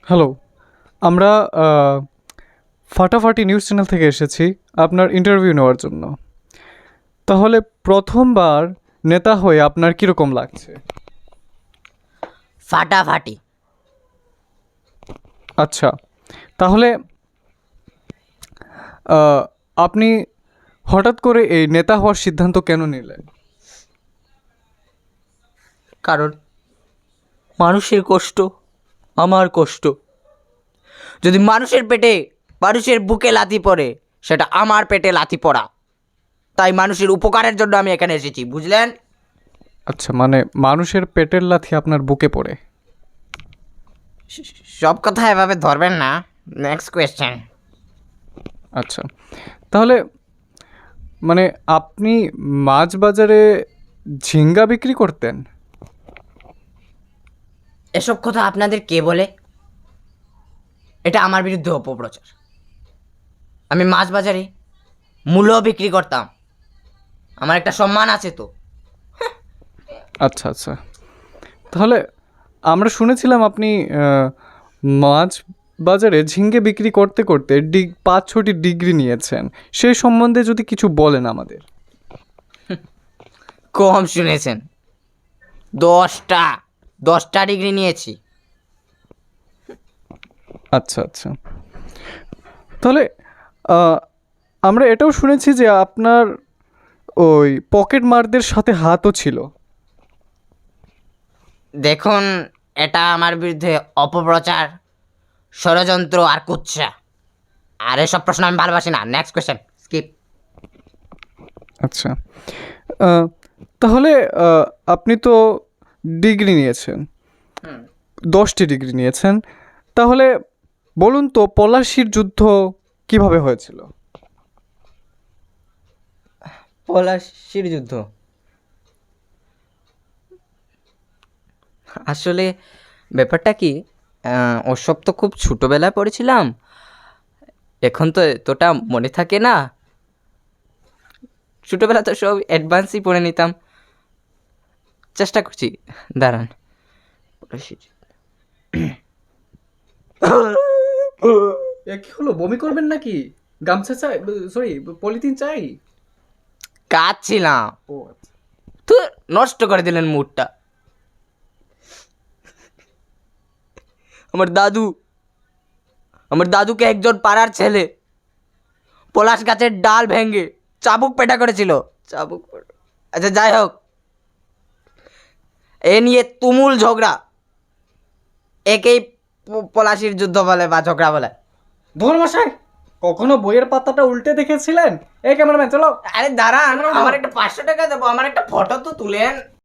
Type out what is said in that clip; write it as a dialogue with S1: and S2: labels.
S1: Hello, আমরা ফাটাফাটি news channel থেকে এসেছি আপনার ইন্টারভিউ নেওয়ার জন্য। তাহলে প্রথমবার নেতা হয়ে আপনার কীরকম লাগছে?
S2: ফাটাফাটি।
S1: আচ্ছা, তাহলে আপনি হঠাৎ করে এই নেতা হওয়ার সিদ্ধান্ত কেন নিলেন?
S2: কারণ মানুষের কষ্ট আমার কষ্ট। যদি মানুষের পেটে মানুষের বুকে লাথি পড়ে, সেটা আমার পেটে লাথি পড়া। তাই মানুষের উপকারের জন্য আমি এখানে এসেছি, বুঝলেন?
S1: আচ্ছা, মানে মানুষের পেটের লাথি আপনার বুকে পড়ে?
S2: সব কথা এভাবে ধরবেন না। Next question.
S1: আচ্ছা, তাহলে মানে আপনি মাছ বাজারে ঝিঙ্গা বিক্রি করতেন?
S2: এসব কথা আপনাদের কে বলে? এটা আমার বিরুদ্ধে অপপ্রচার। আমি মাছ বাজারে মূল্য বিক্রি করতাম। আমার একটা সম্মান আছে তো।
S1: আচ্ছা আচ্ছা, তাহলে আমরা শুনেছিলাম আপনি মাছ বাজারে ঝিঙ্গে বিক্রি করতে করতে 5-6টি ডিগ্রি নিয়েছেন। সেই সম্বন্ধে যদি কিছু বলেন আমাদের।
S2: কম শুনেছেন। 10টা ডিগ্রি নিয়েছি।
S1: আচ্ছা আচ্ছা, তাহলে আমরা এটাও শুনেছি যে আপনার ওই পকেট মারদের সাথে হাতও ছিল।
S2: দেখুন, এটা আমার বিরুদ্ধে অপপ্রচার, ষড়যন্ত্র আর কুৎসা। আর এসব প্রশ্ন আমি ভালোবাসি না। Next question, skip.
S1: আচ্ছা, তাহলে আপনি তো ডিগ্রি নিয়েছেন, 10টি ডিগ্রি নিয়েছেন। তাহলে বলুন তো পলাশির যুদ্ধ কিভাবে হয়েছিল?
S2: পলাশির যুদ্ধ আসলে ব্যাপারটা কি, ওসব তো খুব ছোটোবেলায় পড়েছিলাম। এখন তো এতটা মনে থাকে না। ছোটোবেলা তো সব অ্যাডভান্সই পড়ে নিতাম। চেষ্টা করছি, দাঁড়ান। পলাশির
S1: কি হলো, বমি করবেন নাকি? গামছা চাই, সরি পলিথিন চাই?
S2: কাঁদছিলাম।
S1: ও
S2: তো নষ্ট করে দিলেন মুডটা। আমার দাদুকে একজন পাড়ার ছেলে পলাশ গাছের ডাল ভেঙে চাবুক পেটা করেছিল। আচ্ছা, যাই হোক, এ নিয়ে তুমুল ঝগড়া। একেই পলাশির যুদ্ধ বলে বা ঝগড়া বলে।
S1: ধর্মশাই, কখনো বইয়ের পাতাটা উল্টে দেখেছিলেন? এই ক্যামেরাম্যান চলো।
S2: আরে দাঁড়ান, আমার একটা 500 টাকা দেবো, আমার একটা ফটো তো তুলেন।